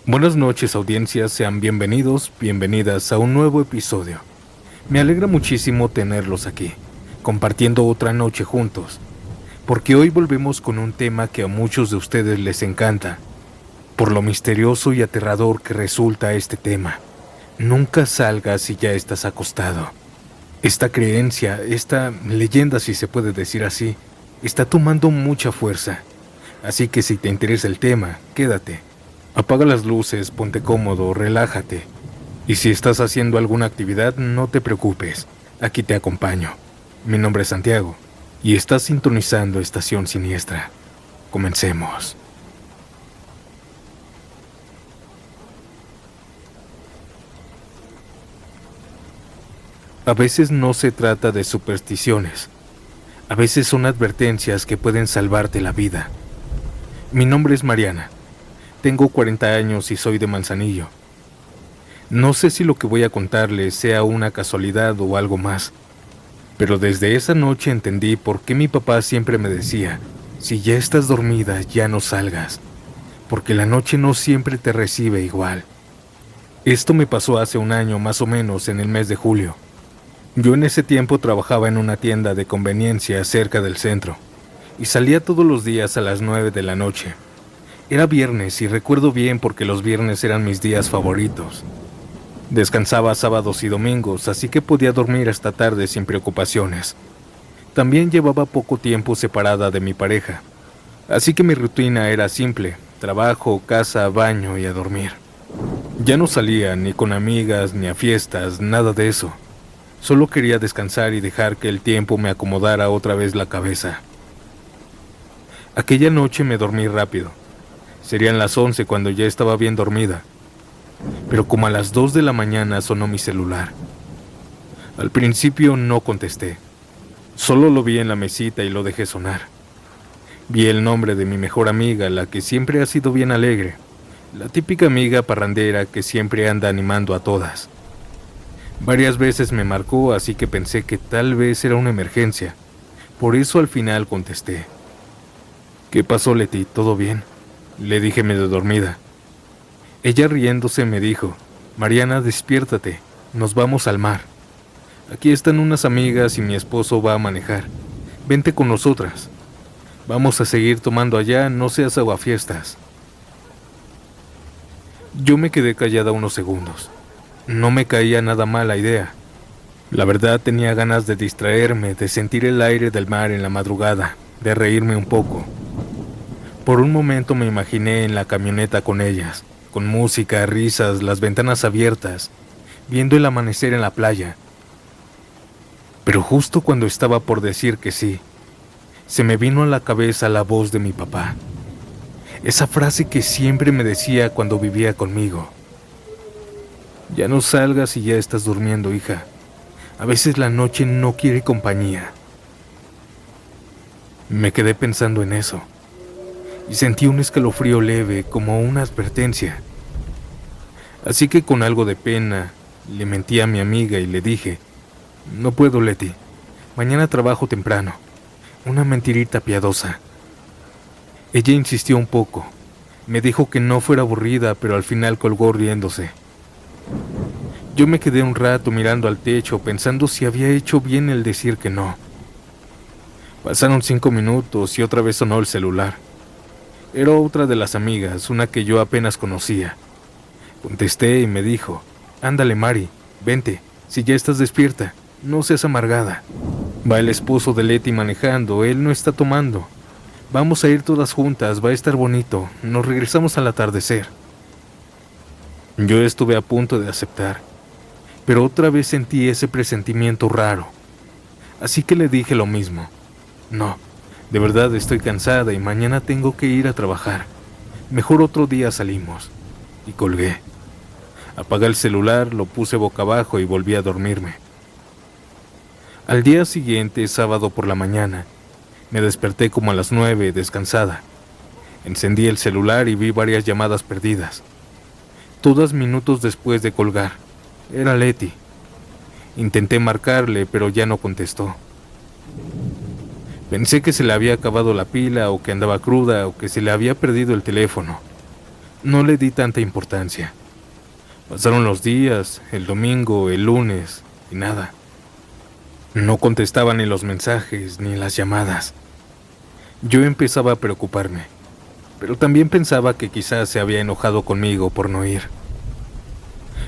Buenas noches, audiencia, sean bienvenidos, bienvenidas a un nuevo episodio. Me alegra muchísimo tenerlos aquí, compartiendo otra noche juntos, porque hoy volvemos con un tema que a muchos de ustedes les encanta, por lo misterioso y aterrador que resulta este tema. Nunca salgas si ya estás acostado. Esta creencia, esta leyenda, si se puede decir así, está tomando mucha fuerza, así que si te interesa el tema, quédate. Apaga las luces, ponte cómodo, relájate. Y si estás haciendo alguna actividad, no te preocupes, aquí te acompaño. Mi nombre es Santiago, y estás sintonizando Estación Siniestra. Comencemos. A veces no se trata de supersticiones. A veces son advertencias que pueden salvarte la vida. Mi nombre es Mariana. Tengo 40 años y soy de Manzanillo. No sé si lo que voy a contarles sea una casualidad o algo más, pero desde esa noche entendí por qué mi papá siempre me decía, si ya estás dormida, ya no salgas, porque la noche no siempre te recibe igual. Esto me pasó hace un año más o menos, en el mes de julio. Yo en ese tiempo trabajaba en una tienda de conveniencia cerca del centro, y salía todos los días a las 9 de la noche. Era viernes y recuerdo bien porque los viernes eran mis días favoritos. Descansaba sábados y domingos, así que podía dormir hasta tarde sin preocupaciones. También llevaba poco tiempo separada de mi pareja, así que mi rutina era simple: trabajo, casa, baño y a dormir. Ya no salía ni con amigas ni a fiestas, nada de eso. Solo quería descansar y dejar que el tiempo me acomodara otra vez la cabeza. Aquella noche me dormí rápido. Serían las 11 cuando ya estaba bien dormida, pero como a las 2 de la mañana sonó mi celular. Al principio no contesté, solo lo vi en la mesita y lo dejé sonar. Vi el nombre de mi mejor amiga, la que siempre ha sido bien alegre, la típica amiga parrandera que siempre anda animando a todas. Varias veces me marcó, así que pensé que tal vez era una emergencia, por eso al final contesté. ¿Qué pasó, Leti? ¿Todo bien?, le dije medio dormida. Ella riéndose me dijo, Mariana, despiértate, nos vamos al mar. Aquí están unas amigas y mi esposo va a manejar. Vente con nosotras. Vamos a seguir tomando allá, no seas aguafiestas. Yo me quedé callada unos segundos. No me caía nada mal la idea. La verdad tenía ganas de distraerme, de sentir el aire del mar en la madrugada, de reírme un poco. Por un momento me imaginé en la camioneta con ellas, con música, risas, las ventanas abiertas, viendo el amanecer en la playa. Pero justo cuando estaba por decir que sí, se me vino a la cabeza la voz de mi papá. Esa frase que siempre me decía cuando vivía conmigo. Ya no salgas si ya estás durmiendo, hija. A veces la noche no quiere compañía. Me quedé pensando en eso y sentí un escalofrío leve, como una advertencia. Así que con algo de pena le mentí a mi amiga y le dije, no puedo, Leti, mañana trabajo temprano. Una mentirita piadosa. Ella insistió un poco, me dijo que no fuera aburrida, pero al final colgó riéndose. Yo me quedé un rato mirando al techo, pensando si había hecho bien el decir que no. Pasaron 5 minutos y otra vez sonó el celular. Era otra de las amigas, una que yo apenas conocía. Contesté y me dijo, ándale, Mari, vente, si ya estás despierta, no seas amargada. Va el esposo de Leti manejando, él no está tomando. Vamos a ir todas juntas, va a estar bonito, nos regresamos al atardecer. Yo estuve a punto de aceptar, pero otra vez sentí ese presentimiento raro. Así que le dije lo mismo. No, de verdad estoy cansada y mañana tengo que ir a trabajar. Mejor otro día salimos. Y colgué. Apagué el celular, lo puse boca abajo y volví a dormirme. Al día siguiente, sábado por la mañana, me desperté como a las 9, descansada. Encendí el celular y vi varias llamadas perdidas. Todas minutos después de colgar. Era Leti. Intenté marcarle, pero ya no contestó. Pensé que se le había acabado la pila o que andaba cruda o que se le había perdido el teléfono. no le di tanta importancia. Pasaron los días, el domingo, el lunes, y nada. No contestaba ni los mensajes ni las llamadas. Yo empezaba a preocuparme, pero también pensaba que quizás se había enojado conmigo por no ir.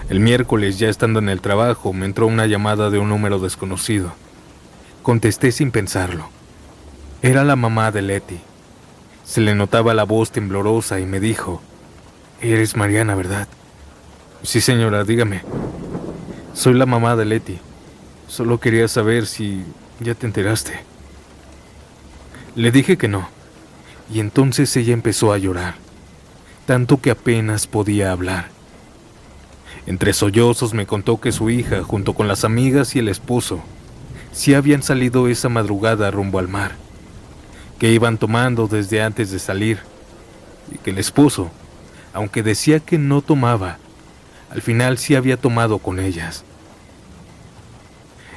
El miércoles, ya estando en el trabajo, me entró una llamada de un número desconocido. Contesté sin pensarlo. Era la mamá de Leti. Se le notaba la voz temblorosa y me dijo: «Eres Mariana, ¿verdad?» «Sí, señora, dígame». «Soy la mamá de Leti. Solo quería saber si ya te enteraste». Le dije que no, y entonces ella empezó a llorar, tanto que apenas podía hablar. Entre sollozos me contó que su hija, junto con las amigas y el esposo, sí habían salido esa madrugada rumbo al mar, que iban tomando desde antes de salir, y que el esposo, aunque decía que no tomaba, al final sí había tomado con ellas.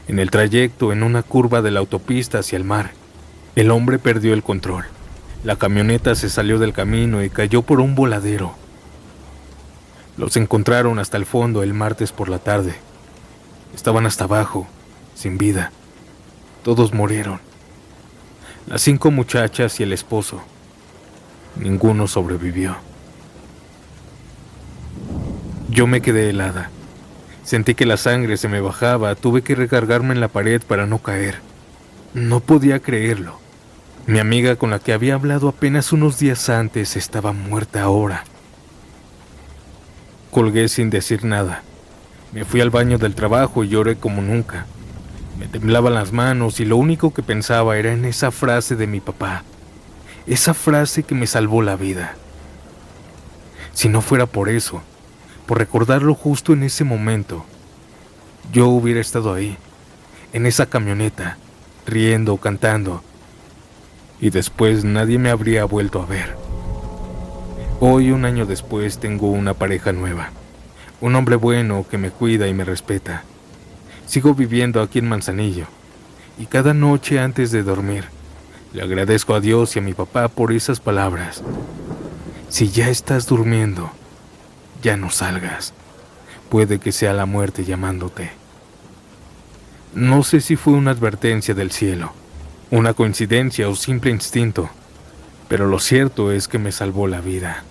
En el trayecto, en una curva de la autopista hacia el mar, el hombre perdió el control. La camioneta se salió del camino y cayó por un voladero. Los encontraron hasta el fondo el martes por la tarde. Estaban hasta abajo, sin vida. Todos murieron. Las 5 muchachas y el esposo. Ninguno sobrevivió. Yo me quedé helada. Sentí que la sangre se me bajaba. Tuve que recargarme en la pared para no caer. No podía creerlo. Mi amiga, con la que había hablado apenas unos días antes, estaba muerta ahora. Colgué sin decir nada. Me fui al baño del trabajo y lloré como nunca. Me temblaban las manos y lo único que pensaba era en esa frase de mi papá. Esa frase que me salvó la vida. Si no fuera por eso, por recordarlo justo en ese momento, yo hubiera estado ahí, en esa camioneta, riendo, cantando, y después nadie me habría vuelto a ver. Hoy, un año después, tengo una pareja nueva, un hombre bueno que me cuida y me respeta. Sigo viviendo aquí en Manzanillo, y cada noche antes de dormir, le agradezco a Dios y a mi papá por esas palabras. Si ya estás durmiendo, ya no salgas. Puede que sea la muerte llamándote. No sé si fue una advertencia del cielo, una coincidencia o simple instinto, pero lo cierto es que me salvó la vida.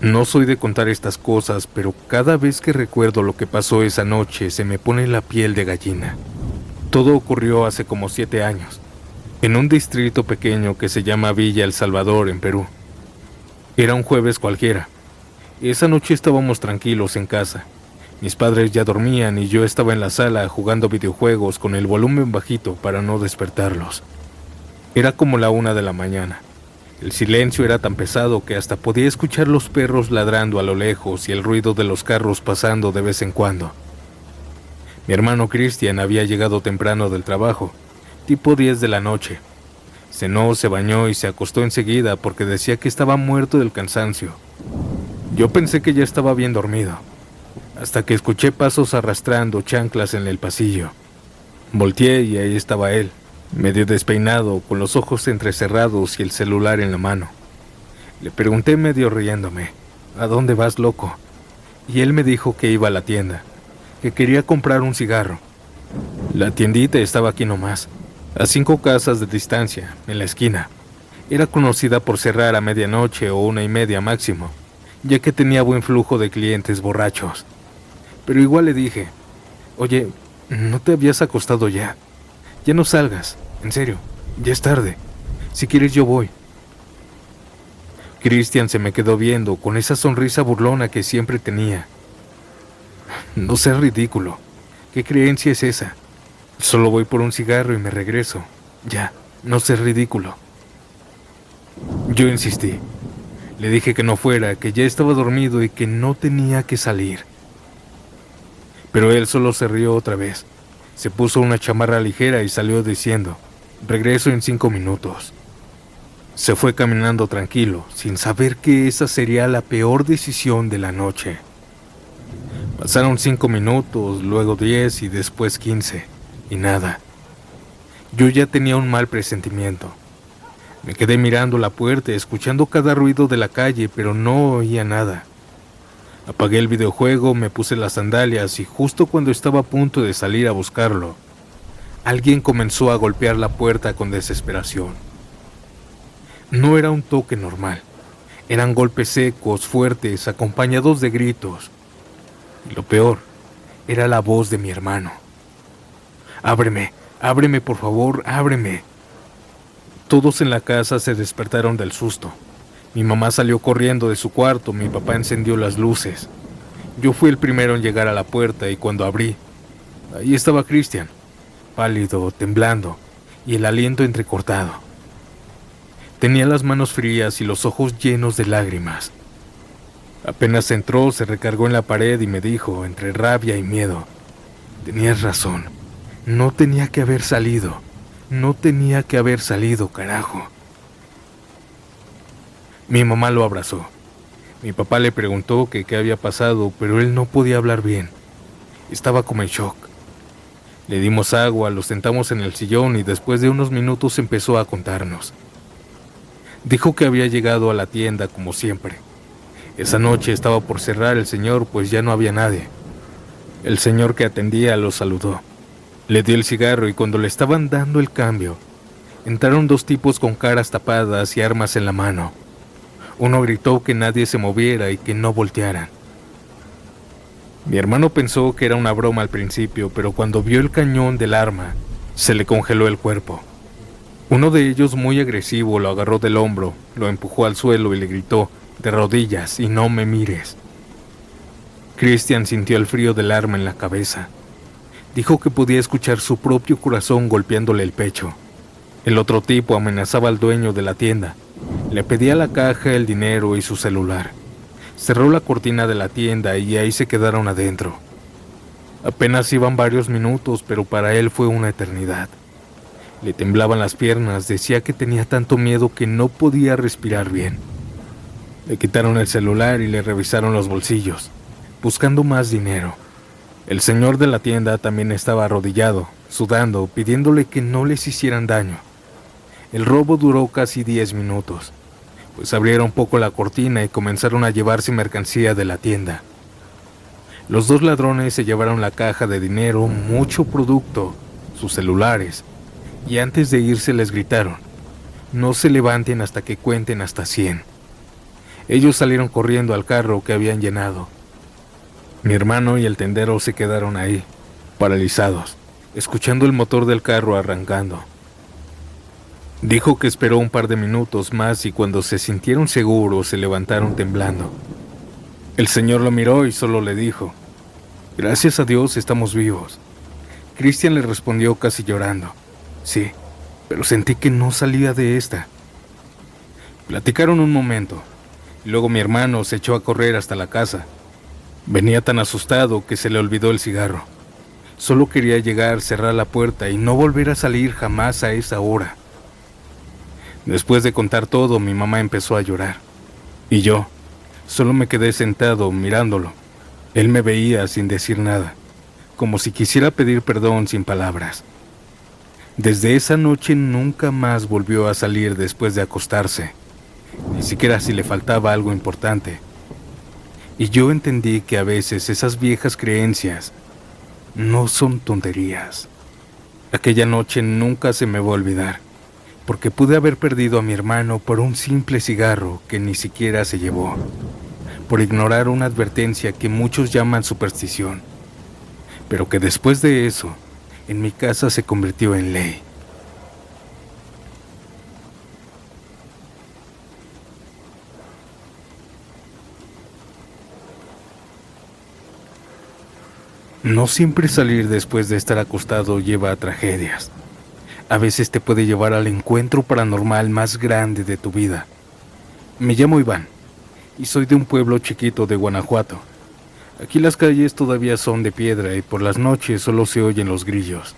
No soy de contar estas cosas, pero cada vez que recuerdo lo que pasó esa noche se me pone la piel de gallina. Todo ocurrió hace como 7 años, en un distrito pequeño que se llama Villa El Salvador, en Perú. Era un jueves cualquiera. Esa noche estábamos tranquilos en casa. Mis padres ya dormían y yo estaba en la sala jugando videojuegos con el volumen bajito para no despertarlos. Era como la 1 de la mañana. El silencio era tan pesado que hasta podía escuchar los perros ladrando a lo lejos y el ruido de los carros pasando de vez en cuando. Mi hermano Cristian había llegado temprano del trabajo, tipo 10 de la noche. Cenó, se bañó y se acostó enseguida porque decía que estaba muerto del cansancio. Yo pensé que ya estaba bien dormido, hasta que escuché pasos arrastrando chanclas en el pasillo. Volteé y ahí estaba él, medio despeinado, con los ojos entrecerrados y el celular en la mano. Le pregunté medio riéndome: «¿A dónde vas, loco?». Y él me dijo que iba a la tienda, que quería comprar un cigarro. La tiendita estaba aquí nomás, a 5 casas de distancia, en la esquina. Era conocida por cerrar a medianoche o 1:30 máximo, ya que tenía buen flujo de clientes borrachos. Pero igual le dije: «Oye, ¿no te habías acostado ya? Ya no salgas, en serio, ya es tarde. Si quieres yo voy». Cristian se me quedó viendo con esa sonrisa burlona que siempre tenía. «No seas ridículo. ¿Qué creencia es esa? Solo voy por un cigarro y me regreso. Ya, no seas ridículo». Yo insistí. Le dije que no fuera, que ya estaba dormido y que no tenía que salir. Pero él solo se rió otra vez. Se puso una chamarra ligera y salió diciendo: «Regreso en 5 minutos». Se fue caminando tranquilo, sin saber que esa sería la peor decisión de la noche. Pasaron 5 minutos, luego 10 y después 15, y nada. Yo ya tenía un mal presentimiento. Me quedé mirando la puerta, escuchando cada ruido de la calle, pero no oía nada. Apagué el videojuego, me puse las sandalias y justo cuando estaba a punto de salir a buscarlo, alguien comenzó a golpear la puerta con desesperación. No era un toque normal, eran golpes secos, fuertes, acompañados de gritos. Y lo peor, era la voz de mi hermano. «Ábreme, ábreme por favor, ábreme». Todos en la casa se despertaron del susto. Mi mamá salió corriendo de su cuarto, mi papá encendió las luces. Yo fui el primero en llegar a la puerta y cuando abrí, ahí estaba Cristian, pálido, temblando y el aliento entrecortado. Tenía las manos frías y los ojos llenos de lágrimas. Apenas entró, se recargó en la pared y me dijo, entre rabia y miedo: «Tenías razón, no tenía que haber salido, carajo». Mi mamá lo abrazó. Mi papá le preguntó que qué había pasado, pero él no podía hablar bien. Estaba como en shock. Le dimos agua, lo sentamos en el sillón y después de unos minutos empezó a contarnos. Dijo que había llegado a la tienda como siempre. Esa noche estaba por cerrar el señor, pues ya no había nadie. El señor que atendía lo saludó. Le dio el cigarro y cuando le estaban dando el cambio, entraron 2 tipos con caras tapadas y armas en la mano. Uno gritó que nadie se moviera y que no voltearan. Mi hermano pensó que era una broma al principio, pero cuando vio el cañón del arma, se le congeló el cuerpo. Uno de ellos, muy agresivo, lo agarró del hombro, lo empujó al suelo y le gritó: «De rodillas y no me mires». Cristian sintió el frío del arma en la cabeza. Dijo que podía escuchar su propio corazón golpeándole el pecho. El otro tipo amenazaba al dueño de la tienda. Le pedía la caja, el dinero y su celular. Cerró la cortina de la tienda y ahí se quedaron adentro. Apenas iban varios minutos, pero para él fue una eternidad. Le temblaban las piernas, decía que tenía tanto miedo que no podía respirar bien. Le quitaron el celular y le revisaron los bolsillos, buscando más dinero. El señor de la tienda también estaba arrodillado, sudando, pidiéndole que no les hicieran daño. El robo duró casi 10 minutos, pues abrieron un poco la cortina y comenzaron a llevarse mercancía de la tienda. Los 2 ladrones se llevaron la caja de dinero, mucho producto, sus celulares, y antes de irse les gritaron: «No se levanten hasta que cuenten hasta 100». Ellos salieron corriendo al carro que habían llenado. Mi hermano y el tendero se quedaron ahí, paralizados, escuchando el motor del carro arrancando. Dijo que esperó un par de minutos más y cuando se sintieron seguros se levantaron temblando. El señor lo miró y solo le dijo: «Gracias a Dios estamos vivos». Cristian le respondió casi llorando: «Sí, pero sentí que no salía de esta». Platicaron un momento, y luego mi hermano se echó a correr hasta la casa. Venía tan asustado que se le olvidó el cigarro. Solo quería llegar, cerrar la puerta y no volver a salir jamás a esa hora. Después de contar todo, mi mamá empezó a llorar. Y yo solo me quedé sentado mirándolo. Él me veía sin decir nada, como si quisiera pedir perdón sin palabras. Desde esa noche nunca más volvió a salir después de acostarse, ni siquiera si le faltaba algo importante. Y yo entendí que a veces esas viejas creencias no son tonterías. Aquella noche nunca se me va a olvidar, porque pude haber perdido a mi hermano por un simple cigarro que ni siquiera se llevó, por ignorar una advertencia que muchos llaman superstición, pero que después de eso, en mi casa se convirtió en ley. No siempre salir después de estar acostado lleva a tragedias. A veces te puede llevar al encuentro paranormal más grande de tu vida. Me llamo Iván y soy de un pueblo chiquito de Guanajuato. Aquí las calles todavía son de piedra y por las noches solo se oyen los grillos.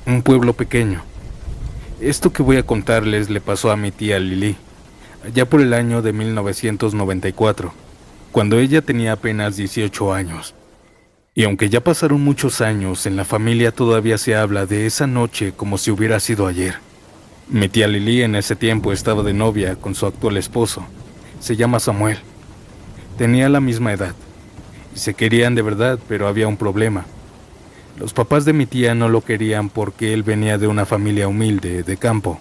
Un pueblo pequeño. Esto que voy a contarles le pasó a mi tía Lili, allá por el año de 1994, cuando ella tenía apenas 18 años. Y aunque ya pasaron muchos años, en la familia todavía se habla de esa noche como si hubiera sido ayer. Mi tía Lili en ese tiempo estaba de novia con su actual esposo. Se llama Samuel. Tenía la misma edad. Y se querían de verdad, pero había un problema. Los papás de mi tía no lo querían porque él venía de una familia humilde, de campo.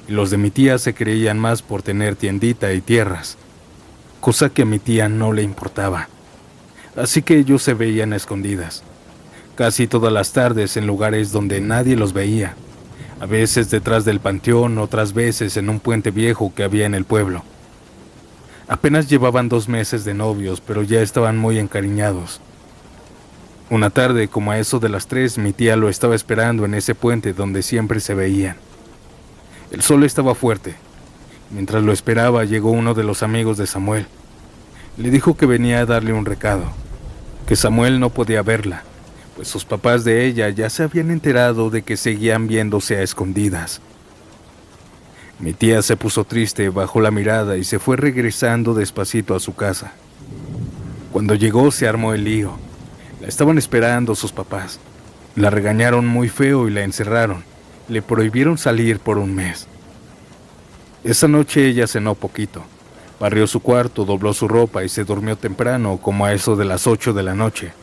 Y los de mi tía se creían más por tener tiendita y tierras. Cosa que a mi tía no le importaba. Así que ellos se veían a escondidas. Casi todas las tardes en lugares donde nadie los veía. A veces detrás del panteón, otras veces en un puente viejo que había en el pueblo. Apenas llevaban 2 meses de novios, pero ya estaban muy encariñados. Una tarde, como a eso de las 3, mi tía lo estaba esperando en ese puente donde siempre se veían. El sol estaba fuerte. Mientras lo esperaba, llegó uno de los amigos de Samuel. Le dijo que venía a darle un recado, que Samuel no podía verla, pues sus papás de ella ya se habían enterado de que seguían viéndose a escondidas. Mi tía se puso triste, bajó la mirada y se fue regresando despacito a su casa. Cuando llegó se armó el lío. La estaban esperando sus papás. La regañaron muy feo y la encerraron. Le prohibieron salir por 1 mes. Esa noche ella cenó poquito. Barrió su cuarto, dobló su ropa y se durmió temprano, como a eso de las 8 de la noche,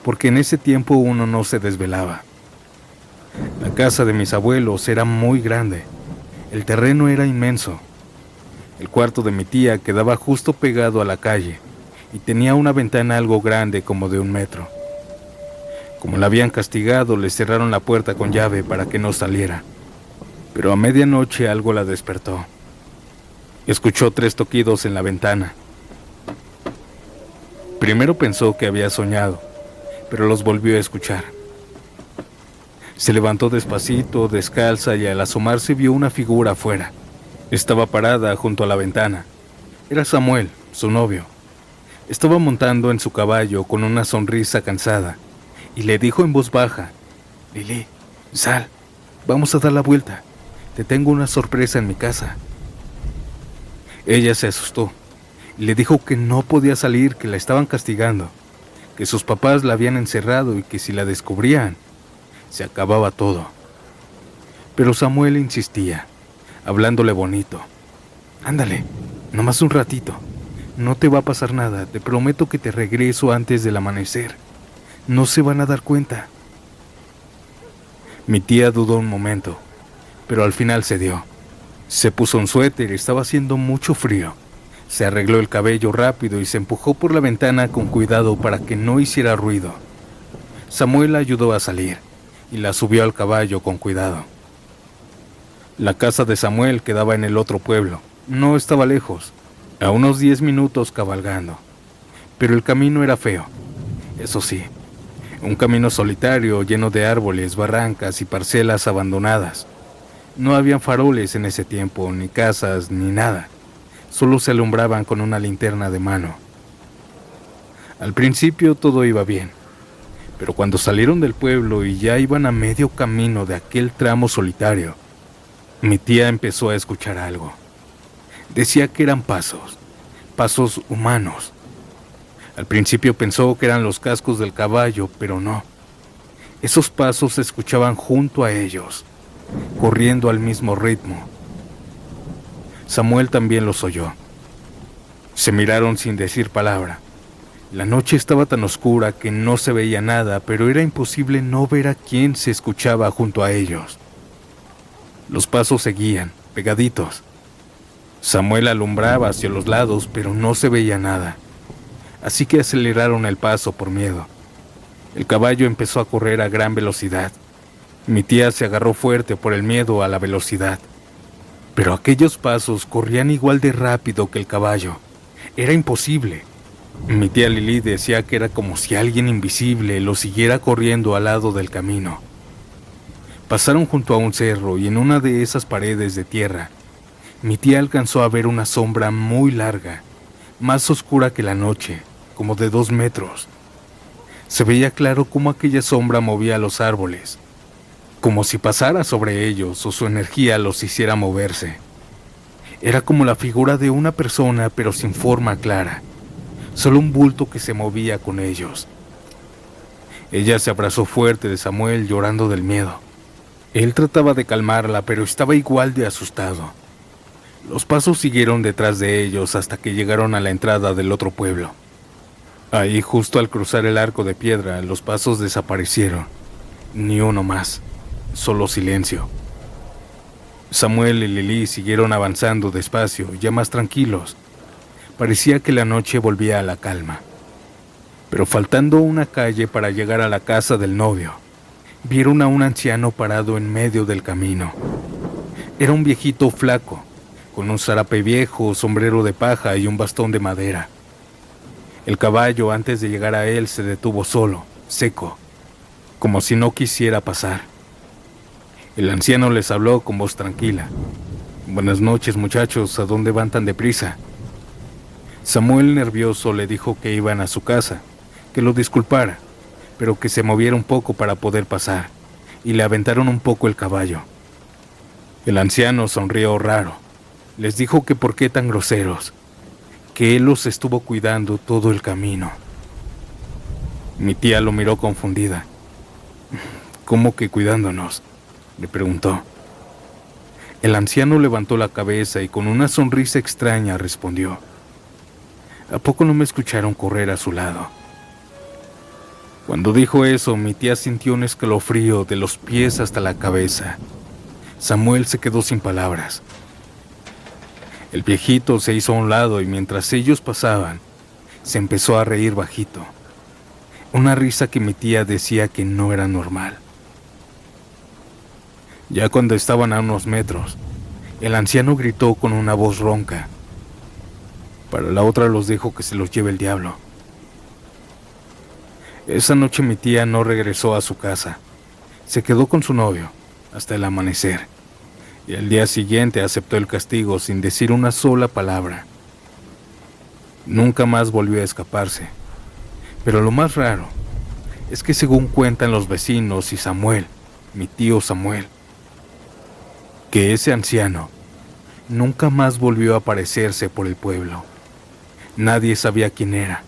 porque en ese tiempo uno no se desvelaba. La casa de mis abuelos era muy grande. El terreno era inmenso. El cuarto de mi tía quedaba justo pegado a la calle y tenía una ventana algo grande como de 1 metro. Como la habían castigado, le cerraron la puerta con llave para que no saliera. Pero a medianoche algo la despertó. Escuchó 3 toquidos en la ventana. Primero pensó que había soñado, pero los volvió a escuchar. Se levantó despacito, descalza, y al asomarse vio una figura afuera. Estaba parada junto a la ventana. Era Samuel, su novio. Estaba montando en su caballo con una sonrisa cansada, y le dijo en voz baja: «Lili, sal, vamos a dar la vuelta. Te tengo una sorpresa en mi casa». Ella se asustó y le dijo que no podía salir, que la estaban castigando, que sus papás la habían encerrado y que si la descubrían, se acababa todo. Pero Samuel insistía, hablándole bonito. «Ándale, nomás un ratito. No te va a pasar nada, te prometo que te regreso antes del amanecer. No se van a dar cuenta». Mi tía dudó un momento, pero al final cedió. Se puso un suéter, estaba haciendo mucho frío. Se arregló el cabello rápido y se empujó por la ventana con cuidado para que no hiciera ruido. Samuel la ayudó a salir y la subió al caballo con cuidado. La casa de Samuel quedaba en el otro pueblo. No estaba lejos, a unos 10 minutos cabalgando. Pero el camino era feo, eso sí. Un camino solitario lleno de árboles, barrancas y parcelas abandonadas. No habían faroles en ese tiempo, ni casas, ni nada. Solo se alumbraban con una linterna de mano. Al principio todo iba bien, pero cuando salieron del pueblo y ya iban a medio camino de aquel tramo solitario, mi tía empezó a escuchar algo. Decía que eran pasos humanos. Al principio pensó que eran los cascos del caballo, pero no. Esos pasos se escuchaban junto a ellos, corriendo al mismo ritmo. Samuel también los oyó. Se miraron sin decir palabra. La noche estaba tan oscura que no se veía nada, pero era imposible no ver a quién se escuchaba junto a ellos. Los pasos seguían, pegaditos. Samuel alumbraba hacia los lados, pero no se veía nada. Así que aceleraron el paso por miedo. El caballo empezó a correr a gran velocidad. Mi tía se agarró fuerte por el miedo a la velocidad. Pero aquellos pasos corrían igual de rápido que el caballo. Era imposible. Mi tía Lili decía que era como si alguien invisible lo siguiera corriendo al lado del camino. Pasaron junto a un cerro y en una de esas paredes de tierra, mi tía alcanzó a ver una sombra muy larga, más oscura que la noche, como de 2 metros. Se veía claro cómo aquella sombra movía los árboles, como si pasara sobre ellos o su energía los hiciera moverse. Era como la figura de una persona, pero sin forma clara, solo un bulto que se movía con ellos. Ella se abrazó fuerte de Samuel, llorando del miedo. Él trataba de calmarla, pero estaba igual de asustado. Los pasos siguieron detrás de ellos hasta que llegaron a la entrada del otro pueblo. Ahí, justo al cruzar el arco de piedra, los pasos desaparecieron. Ni uno más, solo silencio. Samuel y Lili siguieron avanzando despacio, ya más tranquilos. Parecía que la noche volvía a la calma. Pero faltando una calle para llegar a la casa del novio, vieron a un anciano parado en medio del camino. Era un viejito flaco, con un zarape viejo, sombrero de paja y un bastón de madera. El caballo, antes de llegar a él, se detuvo solo, seco, como si no quisiera pasar. El anciano les habló con voz tranquila. «Buenas noches, muchachos, ¿a dónde van tan deprisa?» Samuel, nervioso, le dijo que iban a su casa, que lo disculpara, pero que se moviera un poco para poder pasar, y le aventaron un poco el caballo. El anciano sonrió raro. Les dijo que por qué tan groseros, que él los estuvo cuidando todo el camino. Mi tía lo miró confundida. «¿Cómo que cuidándonos?», le preguntó. El anciano levantó la cabeza y con una sonrisa extraña respondió: «¿A poco no me escucharon correr a su lado?». Cuando dijo eso, mi tía sintió un escalofrío de los pies hasta la cabeza. Samuel se quedó sin palabras. El viejito se hizo a un lado y mientras ellos pasaban, se empezó a reír bajito. Una risa que mi tía decía que no era normal. Ya cuando estaban a unos metros, el anciano gritó con una voz ronca. Para la otra los dijo que se los lleve el diablo. Esa noche mi tía no regresó a su casa. Se quedó con su novio hasta el amanecer. Y al día siguiente aceptó el castigo sin decir una sola palabra. Nunca más volvió a escaparse. Pero lo más raro es que según cuentan los vecinos y Samuel, mi tío Samuel, que ese anciano nunca más volvió a aparecerse por el pueblo. Nadie sabía quién era.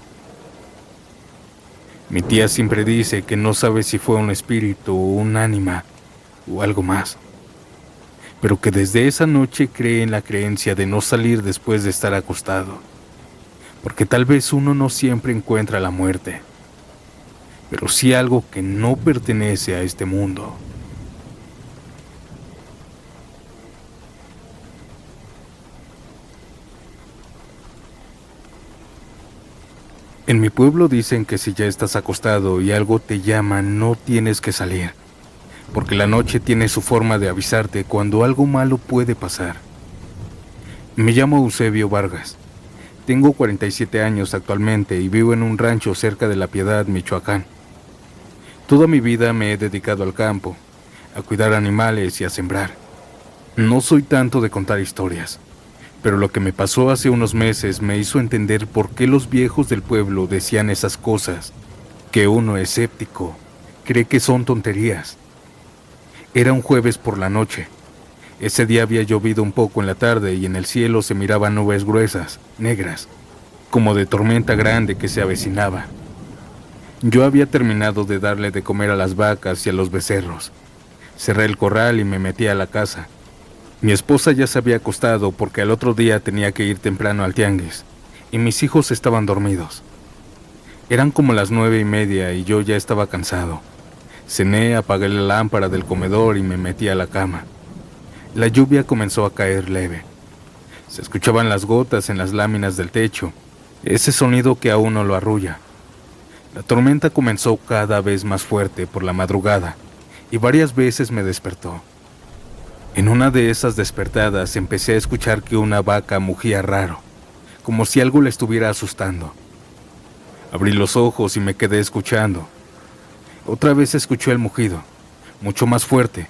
Mi tía siempre dice que no sabe si fue un espíritu o un ánima o algo más, pero que desde esa noche cree en la creencia de no salir después de estar acostado, porque tal vez uno no siempre encuentra la muerte, pero sí algo que no pertenece a este mundo. En mi pueblo dicen que si ya estás acostado y algo te llama, no tienes que salir, porque la noche tiene su forma de avisarte cuando algo malo puede pasar. Me llamo Eusebio Vargas. Tengo 47 años actualmente y vivo en un rancho cerca de La Piedad, Michoacán. Toda mi vida me he dedicado al campo, a cuidar animales y a sembrar. No soy tanto de contar historias, pero lo que me pasó hace unos meses me hizo entender por qué los viejos del pueblo decían esas cosas que uno escéptico cree que son tonterías. Era un jueves por la noche. Ese día había llovido un poco en la tarde y en el cielo se miraban nubes gruesas, negras, como de tormenta grande que se avecinaba. Yo había terminado de darle de comer a las vacas y a los becerros. Cerré el corral y me metí a la casa. Mi esposa ya se había acostado porque al otro día tenía que ir temprano al tianguis, y mis hijos estaban dormidos. Eran como las 9:30 y yo ya estaba cansado. Cené, apagué la lámpara del comedor y me metí a la cama. La lluvia comenzó a caer leve. Se escuchaban las gotas en las láminas del techo, ese sonido que a uno lo arrulla. La tormenta comenzó cada vez más fuerte por la madrugada y varias veces me despertó. En una de esas despertadas empecé a escuchar que una vaca mugía raro, como si algo la estuviera asustando. Abrí los ojos y me quedé escuchando. Otra vez escuché el mugido, mucho más fuerte,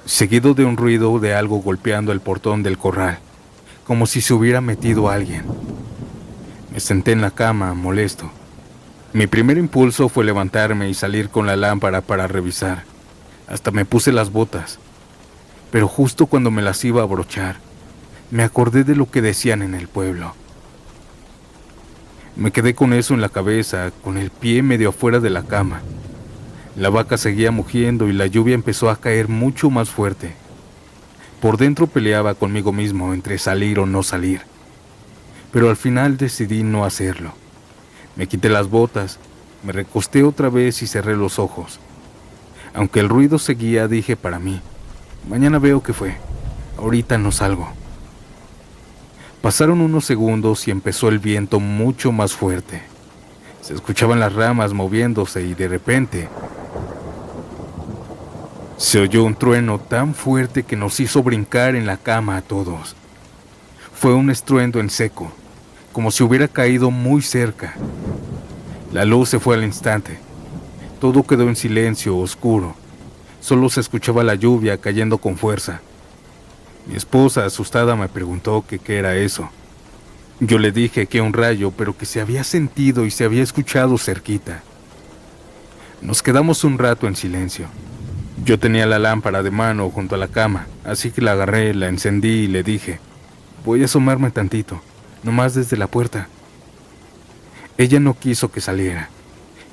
seguido de un ruido de algo golpeando el portón del corral, como si se hubiera metido alguien. Me senté en la cama, molesto. Mi primer impulso fue levantarme y salir con la lámpara para revisar. Hasta me puse las botas. Pero justo cuando me las iba a abrochar, me acordé de lo que decían en el pueblo. Me quedé con eso en la cabeza, con el pie medio afuera de la cama. La vaca seguía mugiendo y la lluvia empezó a caer mucho más fuerte. Por dentro peleaba conmigo mismo entre salir o no salir, pero al final decidí no hacerlo. Me quité las botas, me recosté otra vez y cerré los ojos. Aunque el ruido seguía, dije para mí, mañana veo qué fue, ahorita no salgo. Pasaron unos segundos y empezó el viento mucho más fuerte. Se escuchaban las ramas moviéndose y de repente se oyó un trueno tan fuerte que nos hizo brincar en la cama a todos. Fue un estruendo en seco, como si hubiera caído muy cerca. La luz se fue al instante. Todo quedó en silencio, oscuro. Solo se escuchaba la lluvia cayendo con fuerza. Mi esposa, asustada, me preguntó que qué era eso. Yo le dije que un rayo, pero que se había sentido y se había escuchado cerquita. Nos quedamos un rato en silencio. Yo tenía la lámpara de mano junto a la cama, así que la agarré, la encendí y le dije, voy a asomarme tantito, nomás desde la puerta. Ella no quiso que saliera,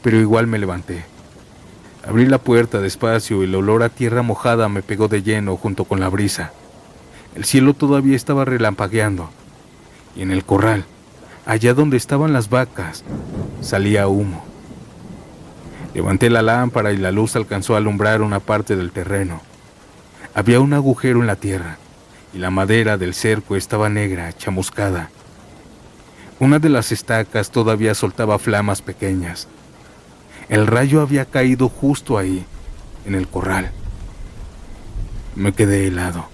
pero igual me levanté. Abrí la puerta despacio y el olor a tierra mojada me pegó de lleno junto con la brisa. El cielo todavía estaba relampagueando, y en el corral, allá donde estaban las vacas, salía humo. Levanté la lámpara y la luz alcanzó a alumbrar una parte del terreno. Había un agujero en la tierra, y la madera del cerco estaba negra, chamuscada. Una de las estacas todavía soltaba flamas pequeñas. El rayo había caído justo ahí, en el corral. Me quedé helado.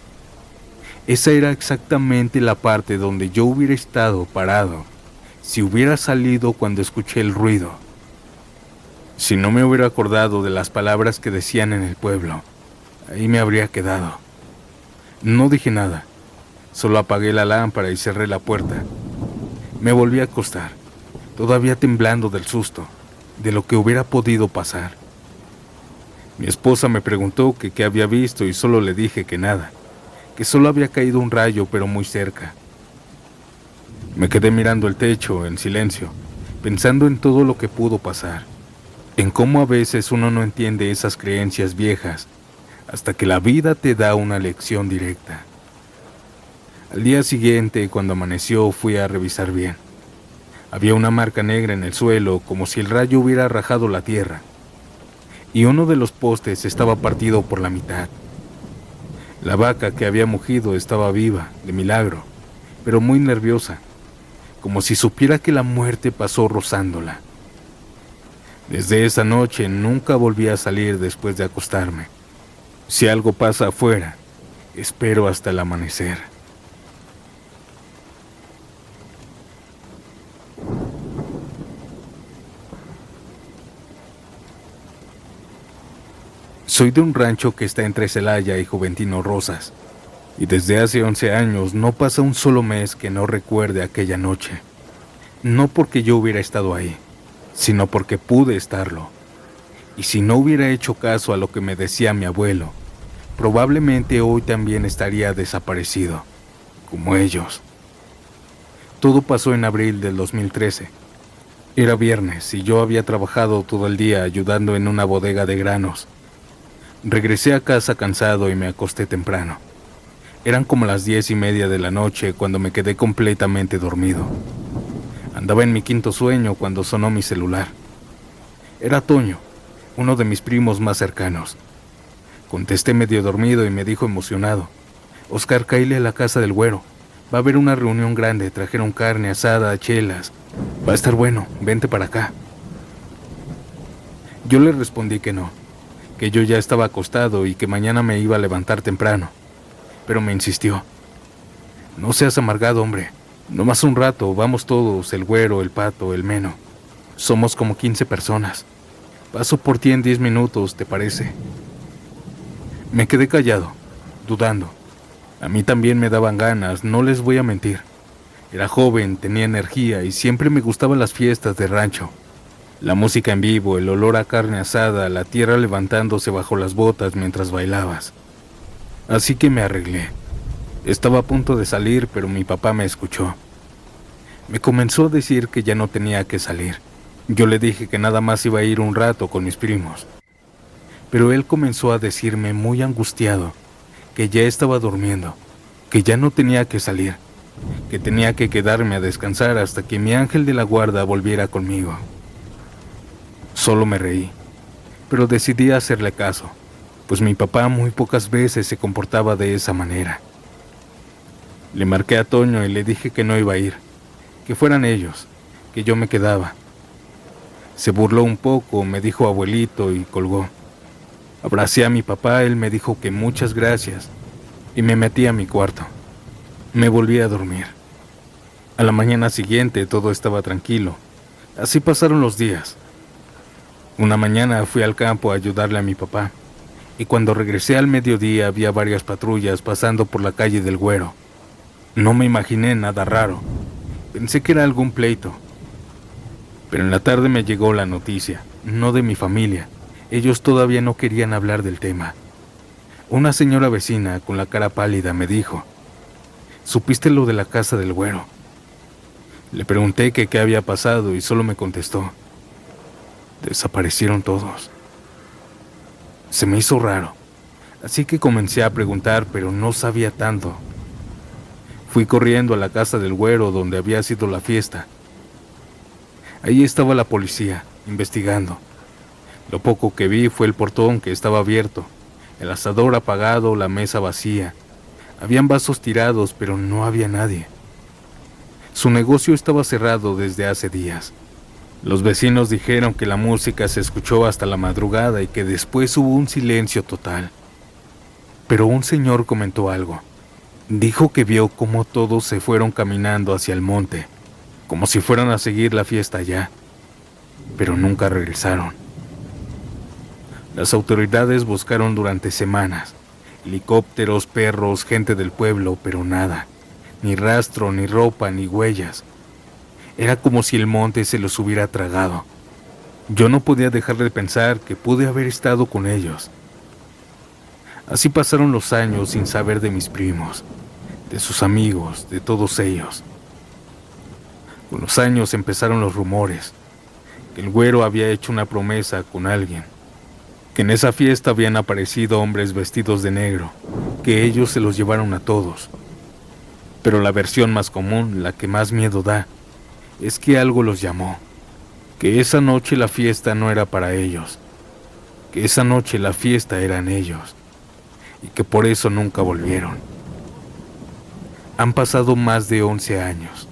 Esa era exactamente la parte donde yo hubiera estado parado si hubiera salido cuando escuché el ruido. Si no me hubiera acordado de las palabras que decían en el pueblo, ahí me habría quedado. No dije nada, solo apagué la lámpara y cerré la puerta. Me volví a acostar, todavía temblando del susto, de lo que hubiera podido pasar. Mi esposa me preguntó que qué había visto y solo le dije que nada, que solo había caído un rayo pero muy cerca. Me quedé mirando el techo en silencio, pensando en todo lo que pudo pasar, en cómo a veces uno no entiende esas creencias viejas hasta que la vida te da una lección directa. Al día siguiente, cuando amaneció, fui a revisar bien. Había una marca negra en el suelo, como si el rayo hubiera rajado la tierra, y uno de los postes estaba partido por la mitad. La vaca que había mugido estaba viva, de milagro, pero muy nerviosa, como si supiera que la muerte pasó rozándola. Desde esa noche nunca volví a salir después de acostarme. Si algo pasa afuera, espero hasta el amanecer. Soy de un rancho que está entre Celaya y Juventino Rosas, y desde hace 11 años no pasa un solo mes que no recuerde aquella noche. No porque yo hubiera estado ahí, sino porque pude estarlo. Y si no hubiera hecho caso a lo que me decía mi abuelo, probablemente hoy también estaría desaparecido, como ellos. Todo pasó en abril del 2013. Era viernes y yo había trabajado todo el día ayudando en una bodega de granos. Regresé a casa cansado y me acosté temprano. Eran como las 10:30 de la noche cuando me quedé completamente dormido. Andaba en mi quinto sueño cuando sonó mi celular. Era Toño, uno de mis primos más cercanos. Contesté medio dormido y me dijo emocionado, Oscar, cáile a la casa del güero. Va a haber una reunión grande, trajeron carne asada, chelas. Va a estar bueno, vente para acá. Yo le respondí que no, que yo ya estaba acostado y que mañana me iba a levantar temprano. Pero me insistió. No seas amargado, hombre. Nomás un rato, vamos todos, el güero, el pato, el meno. Somos como 15 personas. Paso por ti en 10 minutos, ¿te parece? Me quedé callado, dudando. A mí también me daban ganas, no les voy a mentir. Era joven, tenía energía y siempre me gustaban las fiestas de rancho. La música en vivo, el olor a carne asada, la tierra levantándose bajo las botas mientras bailabas. Así que me arreglé. Estaba a punto de salir, pero mi papá me escuchó. Me comenzó a decir que ya no tenía que salir. Yo le dije que nada más iba a ir un rato con mis primos. pero él comenzó a decirme muy angustiado que ya estaba durmiendo, que ya no tenía que salir, que tenía que quedarme a descansar hasta que mi ángel de la guarda volviera conmigo. Solo me reí, pero decidí hacerle caso, pues mi papá muy pocas veces se comportaba de esa manera. Le marqué a Toño y le dije que no iba a ir, que fueran ellos, que yo me quedaba. Se burló un poco, me dijo abuelito y colgó. Abracé a mi papá, él me dijo que muchas gracias y me metí a mi cuarto. Me volví a dormir. A la mañana siguiente todo estaba tranquilo. Así pasaron los días. Una mañana fui al campo a ayudarle a mi papá y cuando regresé al mediodía había varias patrullas pasando por la calle del Güero. No me imaginé nada raro. Pensé que era algún pleito. Pero en la tarde me llegó la noticia, no de mi familia. Ellos todavía no querían hablar del tema. Una señora vecina con la cara pálida me dijo: ¿supiste lo de la casa del Güero? Le pregunté que qué había pasado y solo me contestó: desaparecieron todos. Se me hizo raro, así que comencé a preguntar, pero no sabía tanto. Fui corriendo a la casa del Güero donde había sido la fiesta. Ahí estaba la policía, investigando. Lo poco que vi fue el portón que estaba abierto, el asador apagado, la mesa vacía. Habían vasos tirados, pero no había nadie. Su negocio estaba cerrado desde hace días. Los vecinos dijeron que la música se escuchó hasta la madrugada y que después hubo un silencio total. Pero un señor comentó algo. Dijo que vio cómo todos se fueron caminando hacia el monte, como si fueran a seguir la fiesta allá, pero nunca regresaron. Las autoridades buscaron durante semanas, helicópteros, perros, gente del pueblo, pero nada, ni rastro, ni ropa, ni huellas. Era como si el monte se los hubiera tragado. Yo no podía dejar de pensar que pude haber estado con ellos. Así pasaron los años sin saber de mis primos, de sus amigos, de todos ellos. Con los años empezaron los rumores, que el Güero había hecho una promesa con alguien, que en esa fiesta habían aparecido hombres vestidos de negro, que ellos se los llevaron a todos. Pero la versión más común, la que más miedo da, es que algo los llamó, que esa noche la fiesta no era para ellos, que esa noche la fiesta eran ellos, y que por eso nunca volvieron. Han pasado más de 11 años.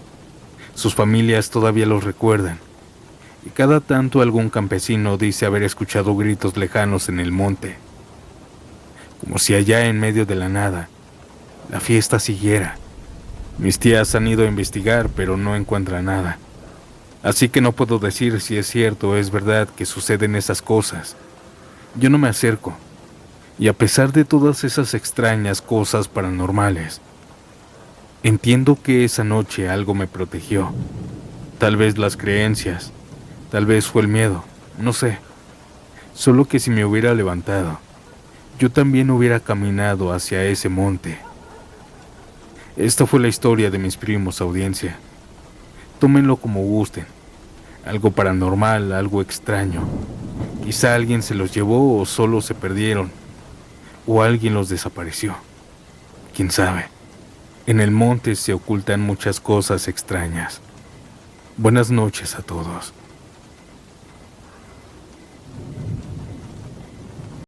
Sus familias todavía los recuerdan, y cada tanto algún campesino dice haber escuchado gritos lejanos en el monte, como si allá en medio de la nada, la fiesta siguiera. Mis tías han ido a investigar, pero no encuentran nada. Así que no puedo decir si es cierto o es verdad que suceden esas cosas. Yo no me acerco, y a pesar de todas esas extrañas cosas paranormales, entiendo que esa noche algo me protegió. Tal vez las creencias, tal vez fue el miedo, no sé. Solo que si me hubiera levantado, yo también hubiera caminado hacia ese monte. Esta fue la historia de mis primos, audiencia. Tómenlo como gusten. Algo paranormal, algo extraño. Quizá alguien se los llevó o solo se perdieron. O alguien los desapareció. ¿Quién sabe? En el monte se ocultan muchas cosas extrañas. Buenas noches a todos.